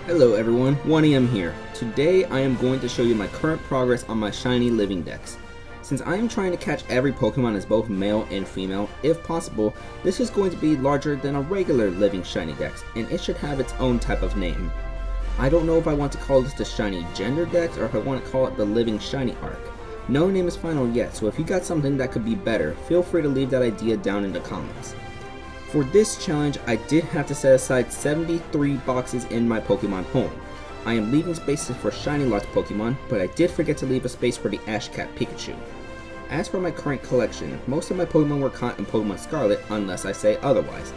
Hello everyone, 1am here. Today I am going to show you my current progress on my shiny living dex. Since I am trying to catch every Pokemon as both male and female, if possible, this is going to be larger than a regular living shiny dex, and it should have its own type of name. I don't know if I want to call this the shiny gender dex or if I want to call it the living shiny arc. No name is final yet, so if you got something that could be better, feel free to leave that idea down in the comments. For this challenge, I did have to set aside 73 boxes in my Pokemon home. I am leaving spaces for shiny locked Pokemon, but I did forget to leave a space for the Ash Cat Pikachu. As for my current collection, most of my Pokemon were caught in Pokemon Scarlet unless I say otherwise.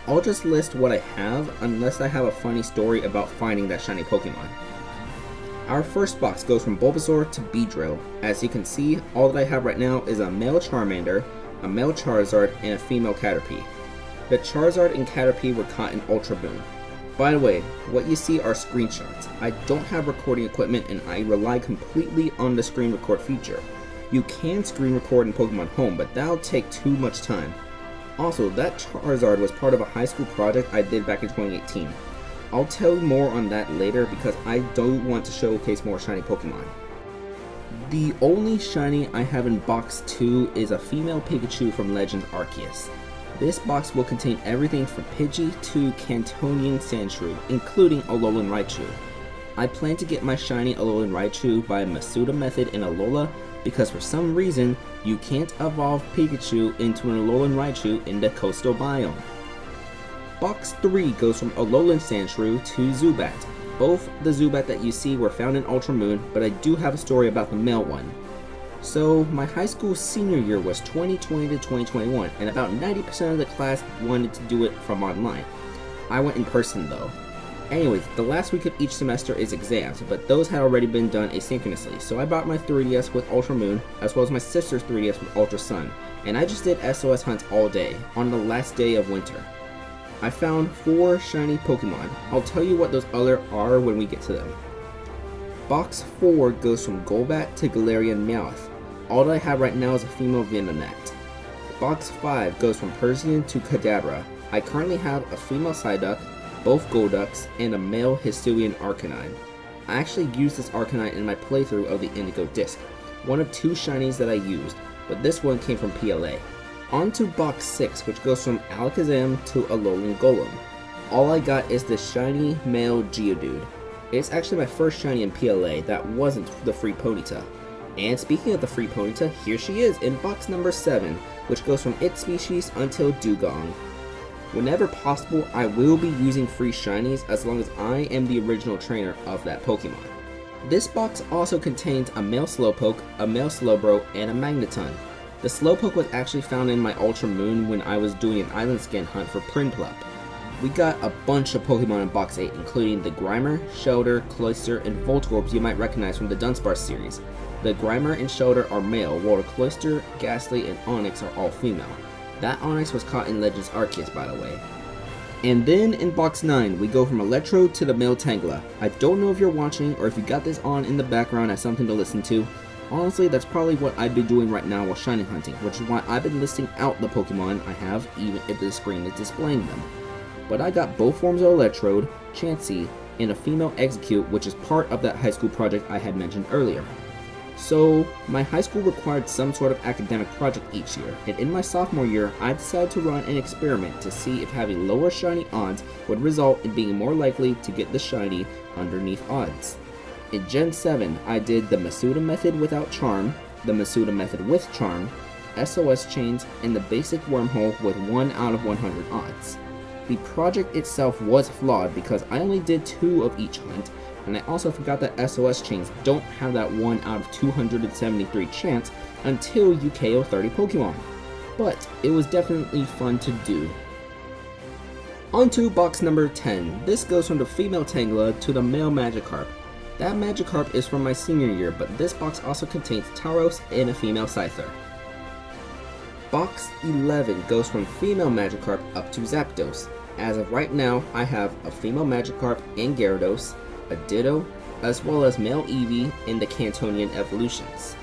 I'll just list what I have unless I have a funny story about finding that shiny Pokemon. Our first box goes from Bulbasaur to Beedrill. As you can see, all that I have right now is a male Charmander, a male Charizard, and a female Caterpie. The Charizard and Caterpie were caught in Ultra Moon. By the way, what you see are screenshots. I don't have recording equipment and I rely completely on the screen record feature. You can screen record in Pokemon Home, but that'll take too much time. Also, that Charizard was part of a high school project I did back in 2018. I'll tell you more on that later because I don't want to showcase more shiny Pokemon. The only shiny I have in box 2 is a female Pikachu from Legends Arceus. This box will contain everything from Pidgey to Cantonian Sandshrew, including Alolan Raichu. I plan to get my shiny Alolan Raichu by a Masuda method in Alola because for some reason you can't evolve Pikachu into an Alolan Raichu in the coastal biome. Box 3 goes from Alolan Sandshrew to Zubat. Both the Zubat that you see were found in Ultra Moon, but I do have a story about the male one. So, my high school senior year was 2020 to 2021, and about 90% of the class wanted to do it from online. I went in person though. Anyways, the last week of each semester is exams, but those had already been done asynchronously, so I bought my 3DS with Ultra Moon, as well as my sister's 3DS with Ultra Sun, and I just did SOS hunts all day, on the last day of winter. I found 4 shiny Pokemon. I'll tell you what those other are when we get to them. Box 4 goes from Golbat to Galarian Meowth. All that I have right now is a female Venonat. Box 5 goes from Persian to Kadabra. I currently have a female Psyduck, both Golducks, and a male Hisuian Arcanine. I actually used this Arcanine in my playthrough of the Indigo Disc, one of 2 shinies that I used, but this one came from PLA. On to box 6, which goes from Alakazam to Alolan Golem. All I got is the shiny male Geodude. It's actually my first shiny in PLA that wasn't the free Ponyta. And speaking of the free Ponyta, here she is in box number 7, which goes from its species until Dugong. Whenever possible, I will be using free shinies as long as I am the original trainer of that Pokemon. This box also contains a male Slowpoke, a male Slowbro, and a Magneton. The Slowpoke was actually found in my Ultra Moon when I was doing an island scan hunt for Prinplup. We got a bunch of Pokemon in box 8, including the Grimer, Shelter, Cloyster, and Voltorbs you might recognize from the Dunsparce series. The Grimer and Shelter are male, while the Cloyster, Ghastly, and Onix are all female. That Onix was caught in Legends Arceus, by the way. And then in box 9, we go from Electrode to the male Tangela. I don't know if you're watching or if you got this on in the background as something to listen to. Honestly, that's probably what I'd be doing right now while shiny hunting, which is why I've been listing out the Pokemon I have even if the screen is displaying them. But I got both forms of Electrode, Chansey, and a female Execute, which is part of that high school project I had mentioned earlier. So, my high school required some sort of academic project each year, and in my sophomore year, I decided to run an experiment to see if having lower shiny odds would result in being more likely to get the shiny underneath odds. In Gen 7, I did the Masuda method without charm, the Masuda method with charm, SOS chains, and the basic wormhole with 1 out of 100 odds. The project itself was flawed because I only did 2 of each hunt, and I also forgot that SOS chains don't have that 1 out of 273 chance until you KO 30 Pokemon. But it was definitely fun to do. On to box number 10. This goes from the female Tangela to the male Magikarp. That Magikarp is from my senior year, but this box also contains Tauros and a female Scyther. Box 11 goes from female Magikarp up to Zapdos. As of right now, I have a female Magikarp and Gyarados, a Ditto, as well as male Eevee in the Cantonian evolutions.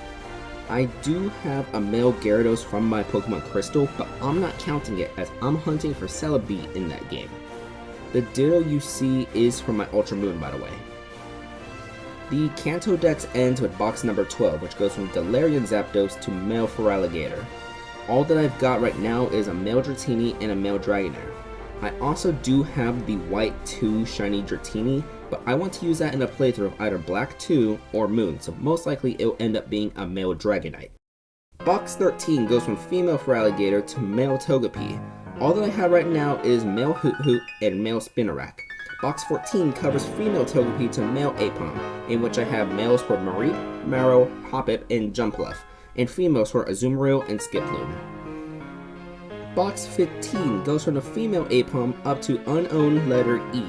I do have a male Gyarados from my Pokemon Crystal, but I'm not counting it as I'm hunting for Celebi in that game. The Ditto you see is from my Ultra Moon, by the way. The Kanto Dex ends with box number 12, which goes from Galarian Zapdos to male Feraligatr. All that I've got right now is a male Dratini and a male Dragonair. I also do have the white 2 shiny Dratini, but I want to use that in a playthrough of either Black 2 or Moon, so most likely it will end up being a male Dragonite. Box 13 goes from female Feraligatr to male Togepi. All that I have right now is male Hoot Hoot and male Spinarak. Box 14 covers female Togepi to male Aipom, in which I have males for Mareep, Marrow, Hoppip, and Jumpluff, and females for Azumarill and Skiploom. Box 15 goes from the female Aipom up to unowned letter E.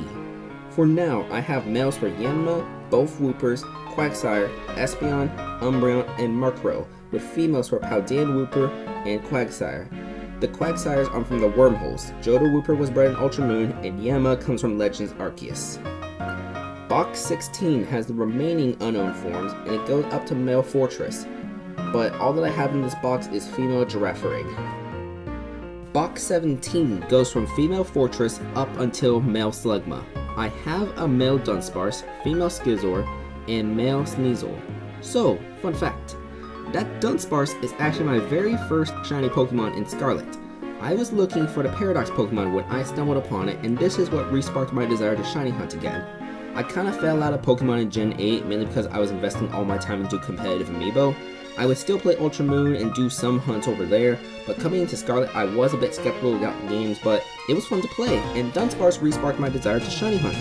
For now, I have males for Yanma, both Woopers, Quagsire, Espeon, Umbreon, and Murkrow, with females for Paldean Wooper and Quagsire. The Quagsires are from the Wormholes. Johto Wooper was bred in Ultra Moon, and Yanma comes from Legends Arceus. Box 16 has the remaining unowned forms, and it goes up to male Fortress, but all that I have in this box is female Girafarig. Box 17 goes from female Fortress up until male Slugma. I have a male Dunsparce, female Skizor, and male Sneasel. So, fun fact, that Dunsparce is actually my very first shiny Pokemon in Scarlet. I was looking for the Paradox Pokemon when I stumbled upon it, and this is what resparked my desire to shiny hunt again. I kinda fell out of Pokemon in Gen 8, mainly because I was investing all my time into competitive amiibo. I would still play Ultra Moon and do some hunts over there, but coming into Scarlet I was a bit skeptical about the games, but it was fun to play, and Dunsparce resparked my desire to shiny hunt.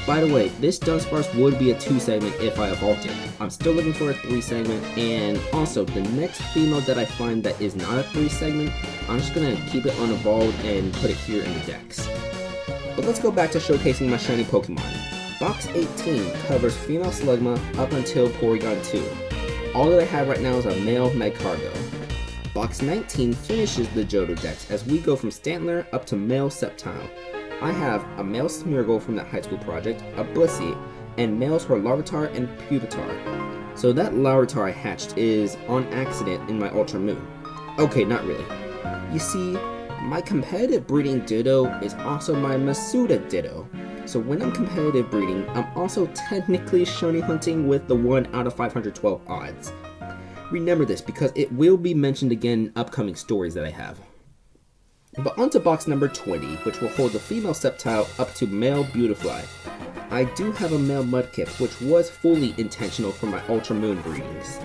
By the way, this Dunsparce would be a 2 segment if I evolved it. I'm still looking for a 3 segment, and also the next female that I find that is not a 3 segment, I'm just gonna keep it unevolved and put it here in the Dex. But let's go back to showcasing my shiny Pokemon. Box 18 covers female Slugma up until Porygon 2. All that I have right now is a male Magcargo. Box 19 finishes the Johto Dex as we go from Stantler up to male Sceptile. I have a male Smeargle from that high school project, a Blissey, and males for Larvitar and Pupitar. So that Larvitar I hatched is on accident in my Ultra Moon. Okay, not really. You see, my competitive breeding Ditto is also my Masuda Ditto. So when I'm competitive breeding, I'm also technically shiny hunting with the 1 out of 512 odds. Remember this because it will be mentioned again in upcoming stories that I have. But onto box number 20, which will hold the female Sceptile up to male Beautifly. I do have a male Mudkip, which was fully intentional for my Ultra Moon breedings.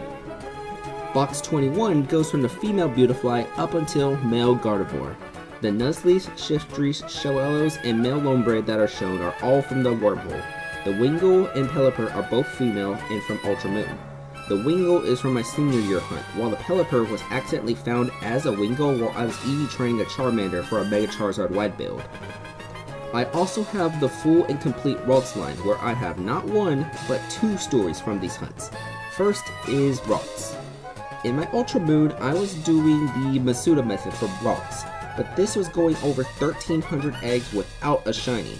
Box 21 goes from the female Beautifly up until male Gardevoir. The Nuzleafs, Shiftries, Shellos, and male Lombre that are shown are all from the Wormhole. The Wingull and Pelipper are both female and from Ultra Moon. The Wingull is from my senior year hunt, while the Pelipper was accidentally found as a Wingull while I was EV training a Charmander for a Mega Charizard wide build. I also have the full and complete Ralts line, where I have not 1, but 2 stories from these hunts. First is Ralts. In my Ultra Moon, I was doing the Masuda method for Ralts, but this was going over 1,300 eggs without a shiny.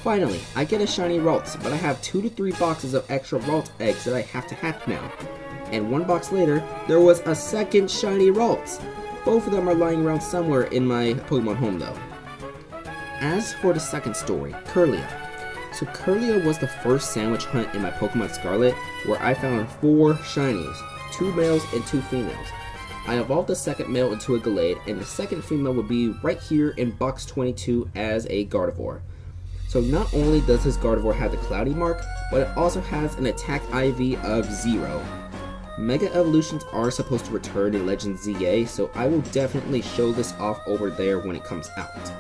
Finally, I get a shiny Ralts, but I have 2 to 3 boxes of extra Ralts eggs that I have to hatch now. And 1 box later, there was a second shiny Ralts. Both of them are lying around somewhere in my Pokemon home though. As for the second story, Kirlia. So Kirlia was the first sandwich hunt in my Pokemon Scarlet, where I found 4 shinies, 2 males and 2 females. I evolved the second male into a Gallade, and the second female would be right here in box 22 as a Gardevoir. So not only does this Gardevoir have the Cloudy mark, but it also has an attack IV of 0. Mega Evolutions are supposed to return in Legends ZA, so I will definitely show this off over there when it comes out.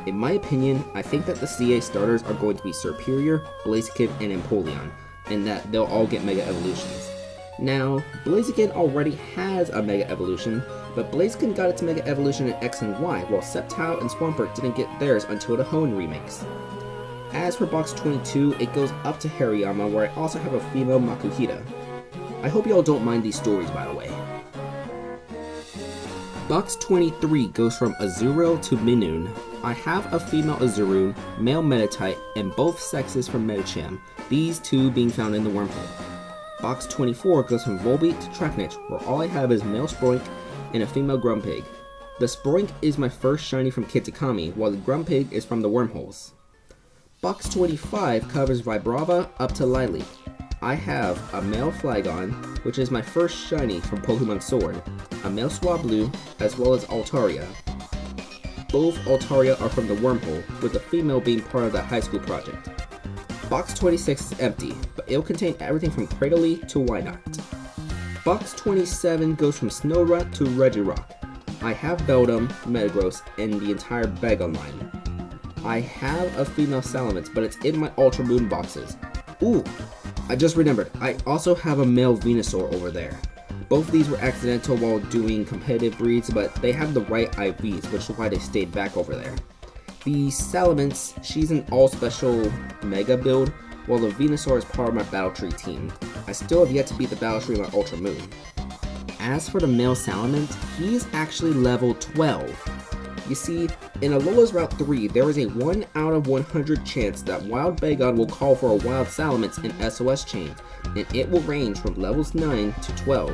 In my opinion, I think that the CA starters are going to be Serperior, Blaziken, and Empoleon, and that they'll all get Mega Evolutions. Now, Blaziken already has a Mega Evolution, but Blaziken got its Mega Evolution in X and Y, while Sceptile and Swampert didn't get theirs until the Hoenn remakes. As for box 22, it goes up to Hariyama, where I also have a female Makuhita. I hope y'all don't mind these stories, by the way. Box 23 goes from Azurill to Minoon. I have a female Azuroon, male Meditite, and both sexes from Medicham, these 2 being found in the Wormhole. Box 24 goes from Volbeat to Traknich, where all I have is male Sproink and a female Grumpig. The Sproink is my first shiny from Kitakami, while the Grumpig is from the Wormholes. Box 25 covers Vibrava up to Lily. I have a male Flygon, which is my first shiny from Pokemon Sword, a male Swablu, as well as Altaria. Both Altaria are from the Wormhole, with the female being part of the high school project. Box 26 is empty, but it'll contain everything from Cradily to Wynot. Box 27 goes from Snorunt to Regirock. I have Beldum, Metagross, and the entire Bagon line. I have a female Salamence, but it's in my Ultra Moon boxes. Ooh, I just remembered, I also have a male Venusaur over there. Both of these were accidental while doing competitive breeds, but they have the right IVs, which is why they stayed back over there. The Salamence, she's an all-special Mega build, while the Venusaur is part of my Battle Tree team. I still have yet to beat the Battle Tree in my Ultra Moon. As for the male Salamence, he's actually level 12. You see, in Alola's Route 3, there is a 1 out of 100 chance that Wild Bagon will call for a Wild Salamence in SOS chains, and it will range from levels 9 to 12.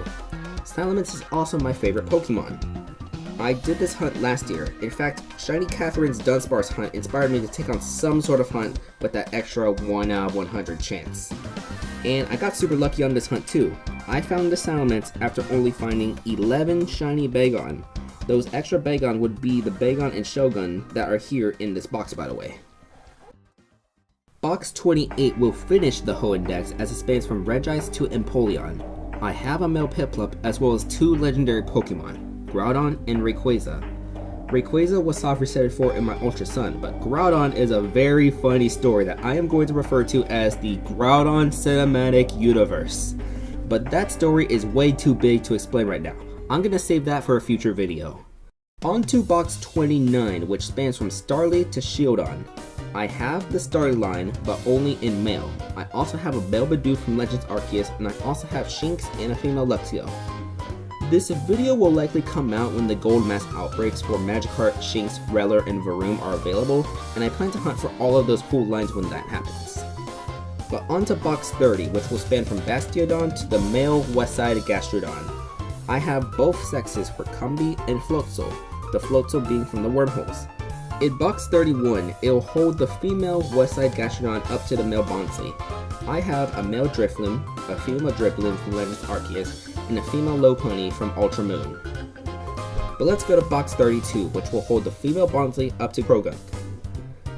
Salamence is also my favorite Pokemon. I did this hunt last year. In fact, Shiny Catherine's Dunsparce hunt inspired me to take on some sort of hunt with that extra 1 out of 100 chance. And I got super lucky on this hunt too. I found the Salamence after only finding 11 Shiny Bagon. Those extra Bagon would be the Bagon and Shogun that are here in this box, by the way. Box 28 will finish the Hoenn Dex as it spans from Regice to Empoleon. I have a male Piplup as well as 2 legendary Pokemon, Groudon and Rayquaza. Rayquaza was soft resetted for in my Ultra Sun, but Groudon is a very funny story that I am going to refer to as the Groudon Cinematic Universe. But that story is way too big to explain right now. I'm gonna save that for a future video. On to box 29, which spans from Starly to Shieldon. I have the Starly line, but only in male. I also have a male Bidoof from Legends Arceus, and I also have Shinx and a female Luxio. This video will likely come out when the gold mask outbreaks for Magikarp, Shinx, Rellor, and Varoom are available, and I plan to hunt for all of those full lines when that happens. But on to box 30, which will span from Bastiodon to the male Westside Gastrodon. I have both sexes for Combee and Floatzel, the Floatzel being from the Wormholes. In box 31, it'll hold the female Westside Gastrodon up to the male Bonsly. I have a male Drifloon, a female Drifloon from Legends Arceus, and a female Lopunny from Ultra Moon. But let's go to box 32, which will hold the female Bonsly up to Croagunk.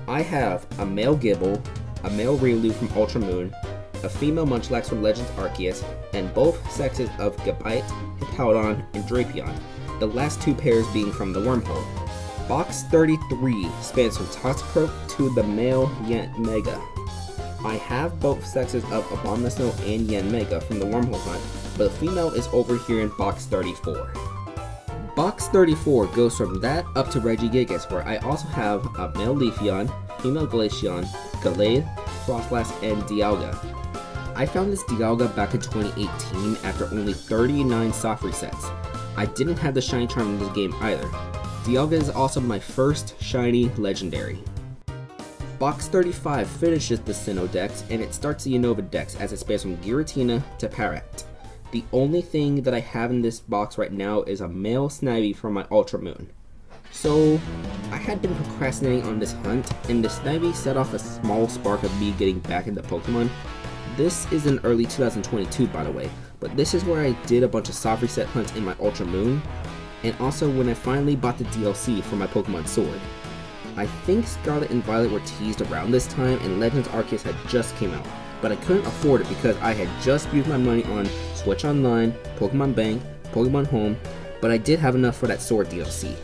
I have a male Gible, a male Riolu from Ultra Moon, a female Munchlax from Legends Arceus, and both sexes of Gabite, Hippowdon, and Drapion, the last 2 pairs being from the Wormhole. Box 33 spans from Toxicroak to the male Yanmega. I have both sexes of Abomasnow and Yanmega from the Wormhole hunt, but the female is over here in box 34. Box 34 goes from that up to Regigigas, where I also have a male Leafeon, female Glaceon, Gallade, Frostlass, and Dialga. I found this Dialga back in 2018 after only 39 soft resets. I didn't have the shiny charm in this game either. Dialga is also my first shiny legendary. Box 35 finishes the Sinnoh Dex, and it starts the Unova Dex as it spans from Giratina to Parrot. The only thing that I have in this box right now is a male Snivy from my Ultra Moon. So, I had been procrastinating on this hunt, and the Snivy set off a small spark of me getting back into Pokemon. This is in early 2022, by the way, but this is where I did a bunch of soft reset hunts in my Ultra Moon, and also when I finally bought the DLC for my Pokemon Sword. I think Scarlet and Violet were teased around this time, and Legends Arceus had just came out, but I couldn't afford it because I had just used my money on Switch Online, Pokemon Bank, Pokemon Home, but I did have enough for that Sword DLC.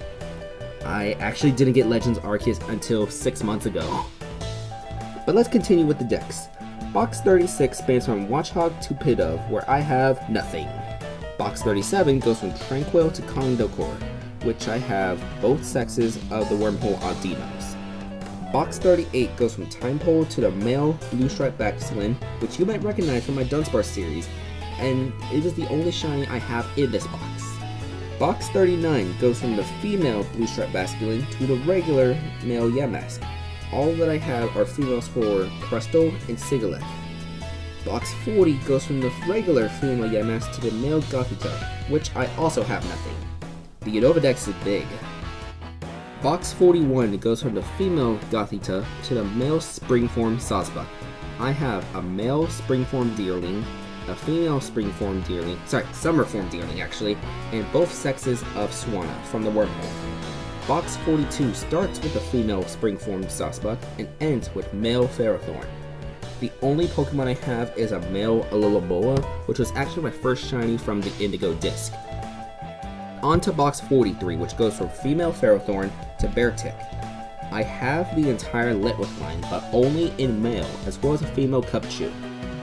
I actually didn't get Legends Arceus until 6 months ago. But let's continue with the decks. Box 36 spans from Watchog to Pidove, where I have nothing. Box 37 goes from Tranquil to Condokor, which I have both sexes of the Wormhole Audinos. Box 38 goes from Timepole to the male Blue Stripe Baxlin, which you might recognize from my Dunsparce series, and it is the only shiny I have in this box. Box 39 goes from the female Blue Stripe Basculin to the regular male Yamask. All that I have are females for Crustle and Sigilyph. Box 40 goes from the regular female Yamask to the male Gothita, which I also have nothing. The Unova Dex is big. Box 41 goes from the female Gothita to the male Springform Sawsbuck. I have a male Springform Deerling, a female Springform Deerling, Summerform Deerling actually, and both sexes of Swanna from the wormhole. Box 42 starts with the female Springform Sawsbuck and ends with male Ferrothorn. The only Pokemon I have is a male Alola, which was actually my first shiny from the Indigo Disc. On to box 43, which goes from female Ferrothorn to Beartick. I have the entire Litwick line, but only in male, as well as a female Cubchoo.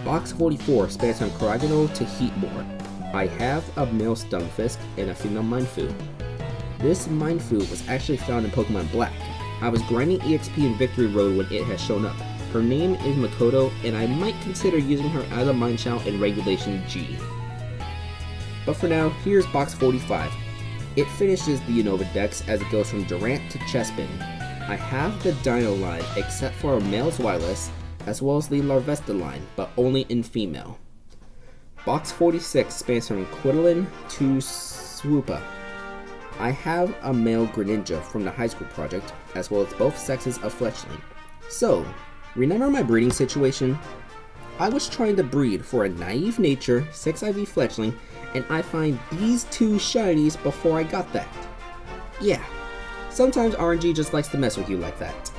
Box 44 spans from Coragano to Heatmore. I have a male Stunfisk and a female Mindfu. This Mindfu was actually found in Pokemon Black. I was grinding EXP in Victory Road when it has shown up. Her name is Makoto, and I might consider using her as a Mineshout in Regulation G. But for now, here's box 45. It finishes the Unova Dex as it goes from Durant to Chespin. I have the Dino line except for a male Zweilous, as well as the Larvesta line, but only in female. Box 46 spans from Quidlin to Swoopa. I have a male Greninja from the High School Project, as well as both sexes of Fletchling. So, remember my breeding situation? I was trying to breed for a Naive Nature 6IV Fletchling, and I find these two shinies before I got that. Yeah, sometimes RNG just likes to mess with you like that.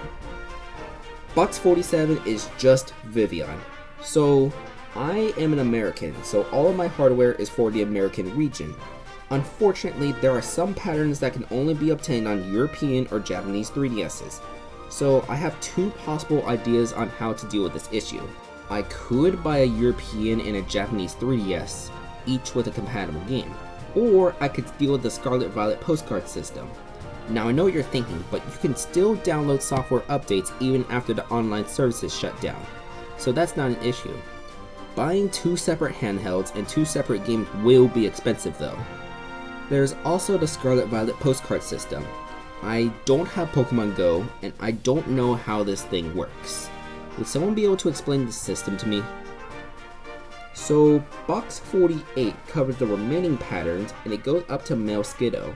Box 47 is just Vivian. So, I am an American, so all of my hardware is for the American region. Unfortunately, there are some patterns that can only be obtained on European or Japanese 3DSs. So I have two possible ideas on how to deal with this issue. I could buy a European and a Japanese 3DS, each with a compatible game, or I could deal with the Scarlet Violet postcard system. Now I know what you're thinking, but you can still download software updates even after the online services shut down, so that's not an issue. Buying two separate handhelds and two separate games will be expensive though. There's also the Scarlet Violet postcard system. I don't have Pokemon Go, and I don't know how this thing works. Would someone be able to explain the system to me? So, box 48 covers the remaining patterns, and it goes up to male Skiddo.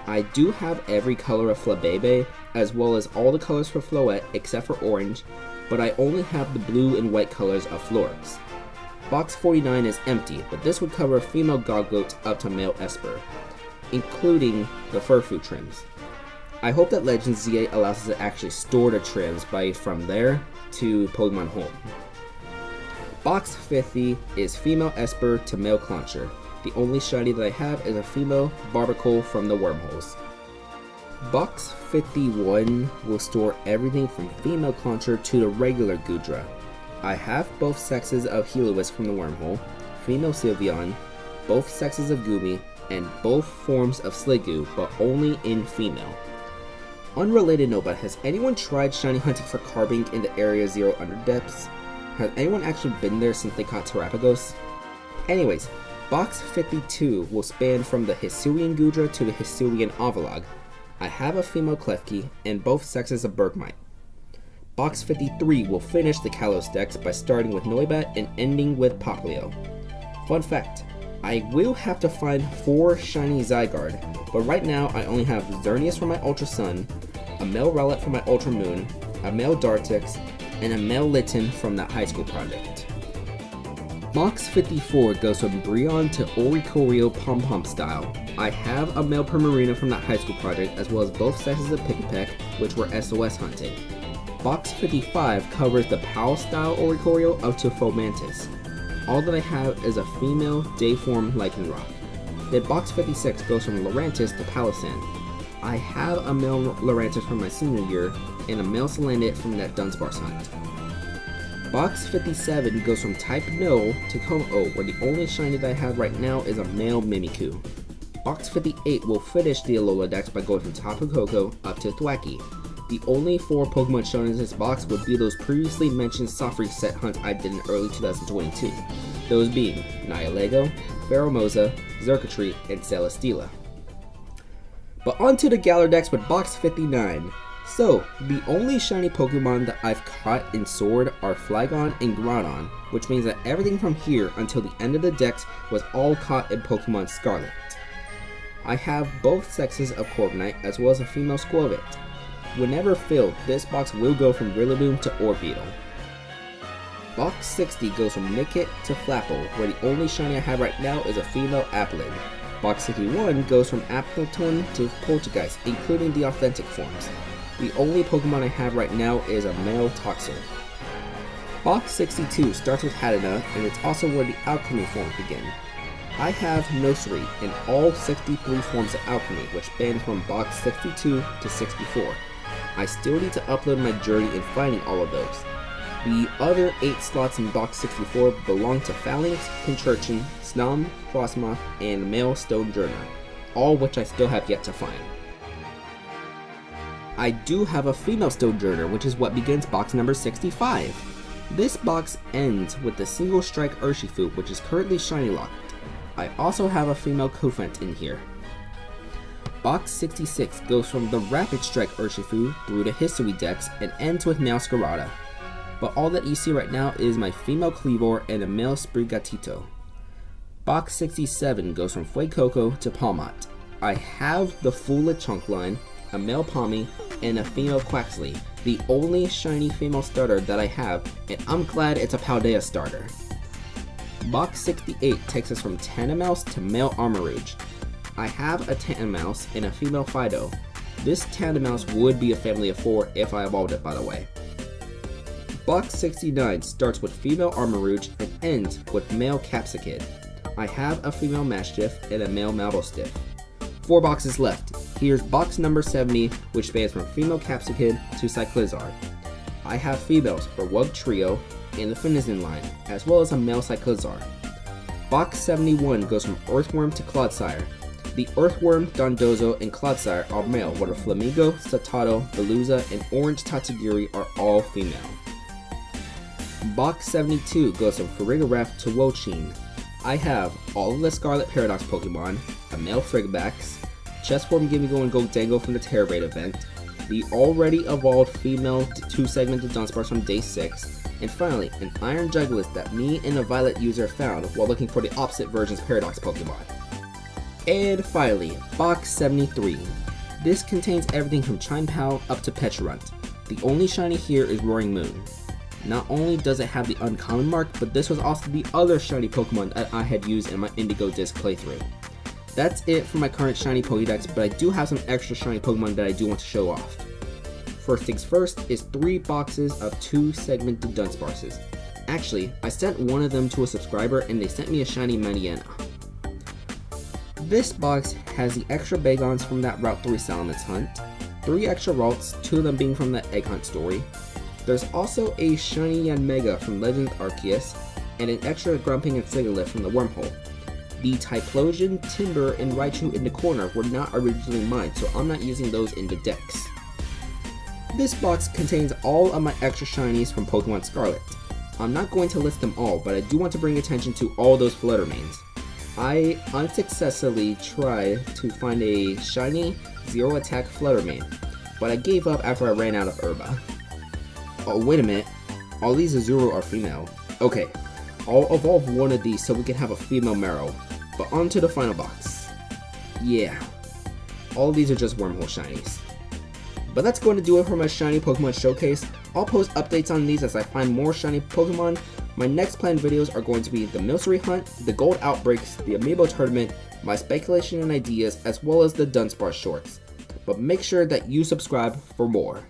I do have every color of Flabebe, as well as all the colors for Floette except for orange, but I only have the blue and white colors of Florix. Box 49 is empty, but this would cover female Gogloat up to male Esper, including the Furfu trims. I hope that Legends ZA allows us to actually store the trims from there to Pokemon Home. Box 50 is female Esper to male Clauncher. The only shiny that I have is a female Barbacle from the Wormholes. Box 51 will store everything from female Clauncher to the regular Goodra. I have both sexes of Heliolisk from the Wormhole, female Sylveon, both sexes of Goomy, and both forms of Sliggoo, but only in female. Unrelated note, but has anyone tried shiny hunting for Carbink in the Area Zero Underdepths? Has anyone actually been there since they caught Terapagos? Anyways, box 52 will span from the Hisuian Goodra to the Hisuian Avalog. I have a female Klefki and both sexes of Bergmite. Box 53 will finish the Kalos Dex by starting with Noibat and ending with Popplio. Fun fact, I will have to find 4 shiny Zygarde, but right now I only have Xerneas for my Ultra Sun, a male Rowlet for my Ultra Moon, a male Dartrix, and a male Litten from that High School Project. Box 54 goes from Brionne to Oricorio Pom Pom style. I have a male Primarina from that High School Project, as well as both sexes of Pikipek, which were SOS hunting. Box 55 covers the PAL style Oricorio up to Fomantis. All that I have is a female Dayform Lycanroc. Then box 56 goes from Lurantis to Palossand. I have a male Lurantis from my senior year, and a male Salandit from that Dunsparce hunt. Box 57 goes from Type No to Como, where the only shiny that I have right now is a male Mimikyu. Box 58 will finish the Alola Dex by going from Tapu Koko up to Thwackey. The only 4 Pokemon shown in this box would be those previously mentioned soft reset hunts I did in early 2022, those being Nihilego, Pheromosa, Xurkitree, and Celesteela. But onto the Galar Dex with box 59. So, the only shiny Pokemon that I've caught in Sword are Flygon and Groudon, which means that everything from here until the end of the Dex was all caught in Pokemon Scarlet. I have both sexes of Corviknight as well as a female Squirtle. Whenever filled, this box will go from Rillaboom to Orbeetle. Box 60 goes from Nickit to Flapple, where the only shiny I have right now is a female Applin. Box 61 goes from Appletun to Poltergeist, including the authentic forms. The only Pokemon I have right now is a male Toxel. Box 62 starts with Hatenna, and it's also where the Alchemy forms begin. I have Nursery in all 63 forms of Alchemy, which span from box 62 to 64. I still need to upload my journey in finding all of those. The other 8 slots in box 64 belong to Phalanx, Pincurchin, Snom, Frostmoth, and male Stonejourner, all which I still have yet to find. I do have a female Stonejourner, which is what begins box number 65. This box ends with the single strike Urshifu, which is currently shiny locked. I also have a female Kofant in here. Box 66 goes from the Rapid Strike Urshifu through the History Dex and ends with male Scarada. But all that you see right now is my female Kleavor and a male Sprigatito. Box 67 goes from Fuecoco to Palmot. I have the full Lechonk line, a male Palmy, and a female Quaxley, the only shiny female starter that I have, and I'm glad it's a Paldea starter. Box 68 takes us from Tandemaus to male Armarouge. I have a Tandemaus and a female Fido. This Tandemaus would be a family of 4 if I evolved it, by the way. Box 69 starts with female Armarouge and ends with male Capsicid. I have a female Mastiff and a male Malvostiff. 4 boxes left. Here's box number 70, which spans from female Capsicid to Cyclizar. I have females for Wugtrio and the Finizen line, as well as a male Cyclizar. Box 71 goes from Earthworm to Clodsire. The Earthworm, Dondozo, and Clodsire are male, while the Flamigo, Satato, Veluza, and Orange Tatsugiri are all female. Box 72 goes from Farigiraf to Wochien. I have all of the Scarlet Paradox Pokemon, a male Frigbax, Chessform Gimmighoul and Gholdengo from the Terra Raid event, the already evolved female 2-segmented Dunsparce from Day 6, and finally, an Iron Jugulis that me and a Violet user found while looking for the opposite version's Paradox Pokemon. And finally, box 73. This contains everything from Chime-Pal up to Pecharunt. The only shiny here is Roaring Moon. Not only does it have the uncommon mark, but this was also the other shiny Pokemon that I had used in my Indigo Disc playthrough. That's it for my current shiny Pokédex, but I do have some extra shiny Pokemon that I do want to show off. First things first is 3 boxes of 2-segmented Dunsparces. Actually, I sent one of them to a subscriber and they sent me a shiny Maniana. This box has the extra Bagons from that Route 3 Salamence hunt, 3 extra Ralts, 2 of them being from the Egg Hunt story. There's also a shiny Yanmega from Legends Arceus, and an extra Grumping and Sigilyph from the Wormhole. The Typhlosion, Timber, and Raichu in the corner were not originally mine, so I'm not using those in the decks. This box contains all of my extra shinies from Pokemon Scarlet. I'm not going to list them all, but I do want to bring attention to all those Fluttermanes. I unsuccessfully tried to find a shiny Zero Attack Fluttermane, but I gave up after I ran out of Herba. Oh, wait a minute. All these Azuro are female. Okay, I'll evolve one of these so we can have a female Marrow. But on to the final box. Yeah, all of these are just Wormhole shinies. But that's going to do it for my shiny Pokemon showcase. I'll post updates on these as I find more shiny Pokemon. My next planned videos are going to be the Milcery Hunt, the Gold Outbreaks, the Amiibo Tournament, my speculation and ideas, as well as the Dunsparce shorts. But make sure that you subscribe for more.